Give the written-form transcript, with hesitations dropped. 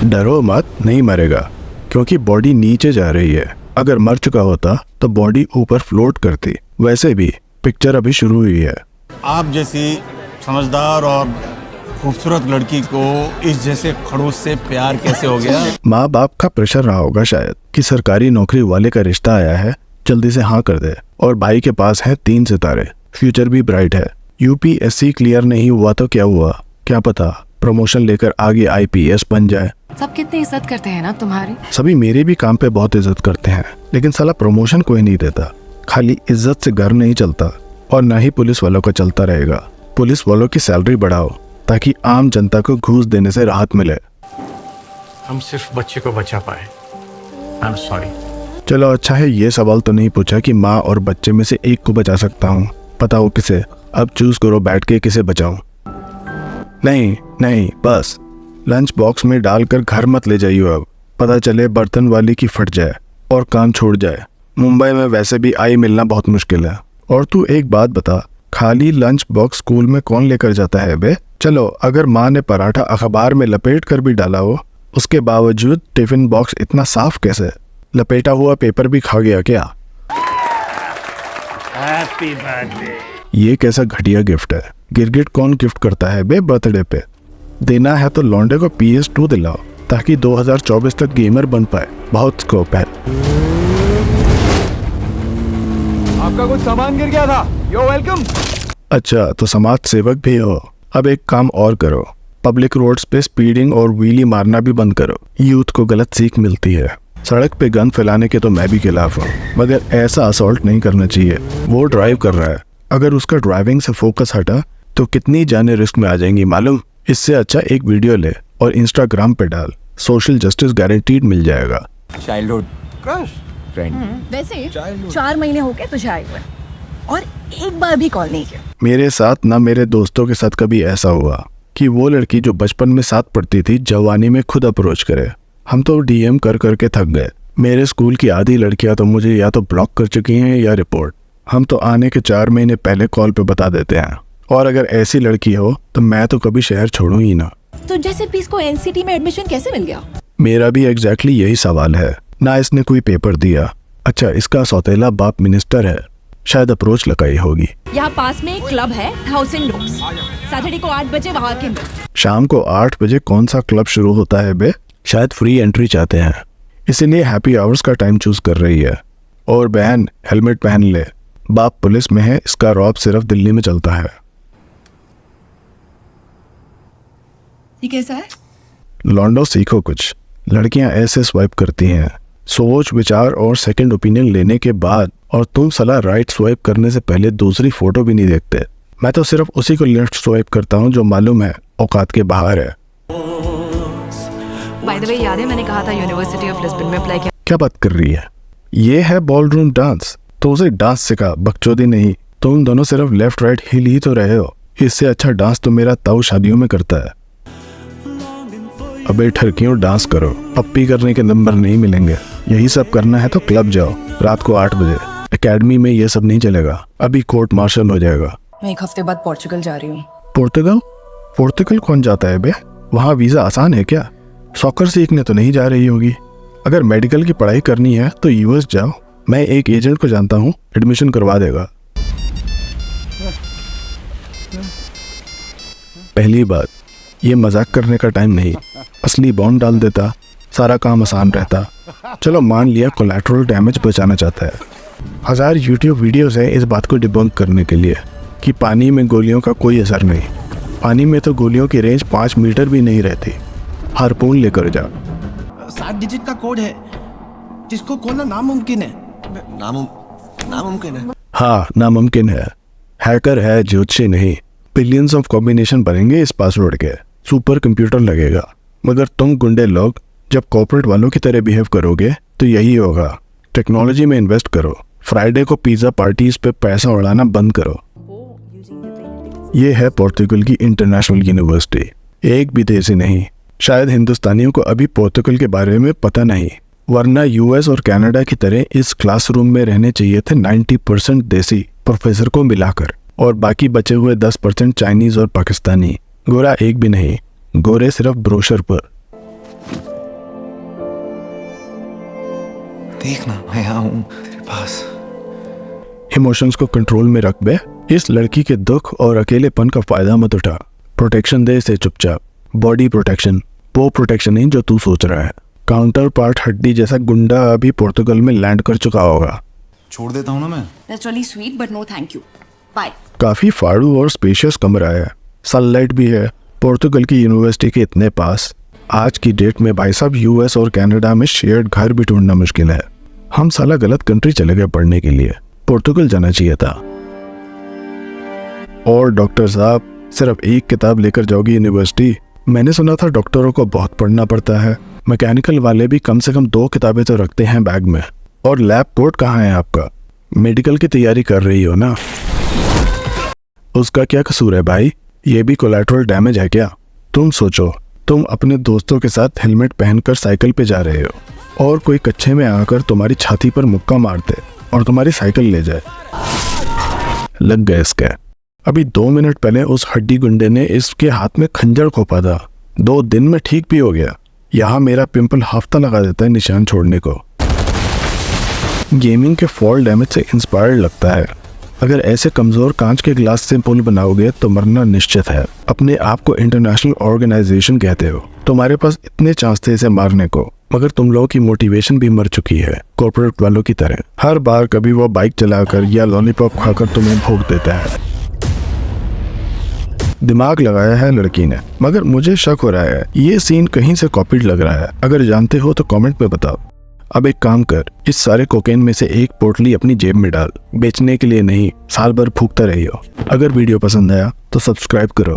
डरो मत, नहीं मरेगा, क्योंकि बॉडी नीचे जा रही है। अगर मर चुका होता तो बॉडी ऊपर फ्लोट करती। वैसे भी पिक्चर अभी शुरू हुई है। आप जैसी समझदार और खूबसूरत लड़की को इस जैसे खड़ूस से प्यार कैसे हो गया? माँ बाप का प्रेशर रहा होगा शायद कि सरकारी नौकरी वाले का रिश्ता आया है, जल्दी से हाँ कर दे। और भाई के पास है 3 सितारे, फ्यूचर भी ब्राइट है। यूपीएससी क्लियर नहीं हुआ तो क्या हुआ, क्या पता प्रमोशन लेकर आगे आईपीएस बन जाए। सब कितनी इज्जत करते हैं ना तुम्हारी। सभी मेरे भी काम पे बहुत इज्जत करते हैं, लेकिन साला प्रमोशन कोई नहीं देता। खाली इज्जत से घर नहीं चलता, और ना ही पुलिस वालों का चलता रहेगा। पुलिस वालों की सैलरी बढ़ाओ ताकि आम जनता को घूस देने से राहत मिले। हम सिर्फ बच्चे को बचा पाए। I am sorry. चलो अच्छा है, ये सवाल तो नहीं पूछा कि माँ और बच्चे में से एक को बचा सकता हूँ। पता हो किसे, अब चूज करो बैठ के किसे बचाऊं। नहीं नहीं, बस लंच बॉक्स में डालकर घर मत ले जाइयो। अब पता चले बर्तन वाली की फट जाए और काम छोड़ जाए। मुंबई में वैसे भी आई मिलना बहुत मुश्किल है। और तू एक बात बता, खाली लंच बॉक्स स्कूल में कौन लेकर जाता है बे? चलो अगर माँ ने पराठा अखबार में लपेट कर भी डाला हो, उसके बावजूद टिफिन बॉक्स इतना साफ कैसे? लपेटा हुआ पेपर भी खा गया क्या? Happy birthday. ये कैसा घटिया गिफ्ट है? गिरगिट कौन गिफ्ट करता है बे बर्थडे पे? देना है तो लौंडे को PS2 दिलाओ ताकि 2024 तक गेमर बन पाए। बहुत स्कोप है। आपका कुछ सामान गिर गया था। You're welcome। अच्छा तो समाज सेवक भी हो। अब एक काम और करो, पब्लिक रोड्स पे स्पीडिंग और व्हीली मारना भी बंद करो। यूथ को गलत सीख मिलती है। सड़क पे गन फैलाने के तो मैं भी खिलाफ हूँ, मगर ऐसा असॉल्ट नहीं करना चाहिए। वो ड्राइव कर रहा है, अगर उसका ड्राइविंग से फोकस हटा तो कितनी जाने रिस्क में आ जाएंगी मालूम। इससे अच्छा एक वीडियो ले और इंस्टाग्राम पे डाल, सोशल जस्टिस गारंटीड मिल जाएगा। Childhood crush friend. वैसे 4 महीने हो गए तुझे आए हुए और एक बार भी कॉल नहीं किया। मेरे साथ ना मेरे दोस्तों के साथ कभी ऐसा हुआ कि वो लड़की जो बचपन में साथ पढ़ती थी जवानी में खुद अप्रोच करे। हम तो DM कर करके थक गए। मेरे स्कूल की आधी लड़कियां तो मुझे या तो ब्लॉक कर चुकी हैं या रिपोर्ट। हम तो आने के 4 महीने पहले कॉल पे बता देते हैं। और अगर ऐसी लड़की हो तो मैं तो कभी शहर छोड़ूं ही ना। तो जैसे पीस को NCT में एडमिशन कैसे मिल गया? मेरा भी एग्जैक्टली यही सवाल है। ना इसने कोई पेपर दिया। अच्छा इसका सौतेला बाप मिनिस्टर है, शायद अप्रोच लगाई होगी। यहाँ पास में एक क्लब है 1000 डॉग्स। सैटरडे को 8 बजे वहाँ के शाम को 8 बजे कौन सा क्लब शुरू होता है बे? शायद फ्री एंट्री चाहते हैं, इसीलिए हैप्पी आवर्स का टाइम चूज कर रही है। और बहन हेलमेट पहन ले, बाप पुलिस में है, इसका रौब सिर्फ दिल्ली में चलता है। ये कैसा है? लॉन्डो सीखो कुछ, लड़कियां ऐसे स्वाइप करती हैं, सोच विचार और सेकंड ओपिनियन लेने के बाद। और तुम सलाह राइट स्वाइप करने से पहले दूसरी फोटो भी नहीं देखते। मैं तो सिर्फ उसी को लेफ्ट स्वाइप करता हूँ जो मालूम है औकात के बाहर है। बाय द वे याद है मैंने कहा था यूनिवर्सिटी ऑफ लिस्बन में अप्लाई किया। क्या बात कर रही है? ये है बॉलरूम डांस, तो उसे डांस सिखा, बकचोदी नहीं। तुम दोनों सिर्फ लेफ्ट राइट हिल ही तो रहे हो। इससे अच्छा डांस तो मेरा ताऊ शादियों में करता है। अबे ठरकियों डांस करो, पप्पी करने के नंबर नहीं मिलेंगे। यही सब करना है तो क्लब जाओ रात को 8 बजे। एकेडमी में ये सब नहीं चलेगा, अभी कोर्ट मार्शल हो जाएगा। मैं 1 हफ्ते बाद पोर्चुगल जा रही हूँ। पोर्तुगल? पोर्तुगल कौन जाता है बे? वहाँ वीजा आसान है क्या? सॉकर सीखने तो नहीं जा रही होगी। अगर मेडिकल की पढ़ाई करनी है तो US जाओ, मैं एक एजेंट को जानता हूँ, एडमिशन करवा देगा। पहली बात, ये मजाक करने का टाइम नहीं। असली बॉन्ड डाल देता, सारा काम आसान रहता। चलो मान लिया कोलैटरल डैमेज बचाना चाहता है। 1000 YouTube वीडियोस है इस बात को डिबंक करने के लिए कि पानी में गोलियों का कोई असर नहीं। पानी में तो गोलियों की रेंज 5 मीटर भी नहीं रहती। हारपून लेकर जा। 7 डिजिट का कोड है जिसको खोलना नामुमकिन है। नामुमकिन है? हाँ नामुमकिन है। हैकर है, ज्योतिषी नहीं। बिलियंस ऑफ कॉम्बिनेशन बनेंगे इस पासवर्ड के, सुपर कंप्यूटर लगेगा। मगर तुम गुंडे लोग जब कॉर्पोरेट वालों की तरह बिहेव करोगे तो यही होगा। टेक्नोलॉजी में इन्वेस्ट करो, फ्राइडे को पिज्जा पार्टीज पे पैसा उड़ाना बंद करो। ये है पोर्तुगल की इंटरनेशनल यूनिवर्सिटी, एक भी देसी नहीं। शायद हिंदुस्तानियों को अभी पोर्तुगल के बारे में पता नहीं, वरना US और कनाडा की तरह इस क्लासरूम में रहने चाहिए थे 90% देसी प्रोफेसर को मिलाकर, और बाकी बचे हुए 10% चाइनीज और पाकिस्तानी। गोरा एक भी नहीं, गोरे सिर्फ ब्रोशर पर। देखना मैं यहाँ हूँ तेरे पास। इमोशंस को कंट्रोल में रख बे। इस लड़की के दुख और अकेलेपन का फायदा मत उठा। प्रोटेक्शन दे इसे चुपचाप। बॉडी प्रोटेक्शन, वो प्रोटेक्शन नहीं जो तू सोच रहा है। काउंटर पार्ट हड्डी जैसा गुंडा अभी पोर्तुगल में लैंड कर चुका होगा। छोड़ देता हूँ ना मैं। That's really sweet, but no thank you. Bye. काफी फाड़ू और स्पेशियस कमरा है, सनलाइट भी है, पोर्तुगल की यूनिवर्सिटी के इतने पास। आज की डेट में भाई साहब यूएस और कनाडा में शेयर्ड घर भी ढूंढना मुश्किल है। हम साला गलत कंट्री चले गए पढ़ने के लिए, पोर्तुगल जाना चाहिए था। और डॉक्टर साहब सिर्फ एक किताब लेकर जाओगी यूनिवर्सिटी? मैंने सुना था डॉक्टरों को बहुत पढ़ना पड़ता है। मैकेनिकल वाले भी कम से कम 2 किताबें तो रखते हैं बैग में। और लैब कोट कहाँ है आपका? मेडिकल की तैयारी कर रही हो ना? उसका क्या कसूर है भाई? ये भी कोलैटरल डैमेज है क्या? तुम सोचो, तुम अपने दोस्तों के साथ हेलमेट पहनकर साइकिल पे जा रहे हो और कोई कच्चे में आकर तुम्हारी छाती पर मुक्का मारते और तुम्हारी साइकिल ले जाए। लग गए इसके। अभी 2 मिनट पहले उस हड्डी गुंडे ने इसके हाथ में खंजर खोपा था। 2 दिन में ठीक भी हो गया। यहाँ मेरा पिंपल हफ्ता लगा देता है निशान छोड़ने को। गेमिंग के फॉल डैमेज से इंस्पायर्ड लगता है। अगर ऐसे कमजोर कांच के ग्लास से पुल बनाओगे तो मरना निश्चित है। अपने आप को इंटरनेशनल ऑर्गेनाइजेशन कहते हो, तुम्हारे पास इतने चांस थे इसे मारने को, मगर तुम लोगों की मोटिवेशन भी मर चुकी है कॉर्पोरेट वालों की तरह। हर बार कभी वो बाइक चलाकर या लॉलीपॉप खाकर तुम्हें भोग देता है। दिमाग लगाया है लड़की ने, मगर मुझे शक हो रहा है ये सीन कहीं से कॉपीड लग रहा है। अगर जानते हो तो कमेंट में बताओ। अब एक काम कर, इस सारे कोकेन में से एक पोटली अपनी जेब में डाल। बेचने के लिए नहीं, साल भर फूकता रहियो। अगर वीडियो पसंद आया तो सब्सक्राइब करो।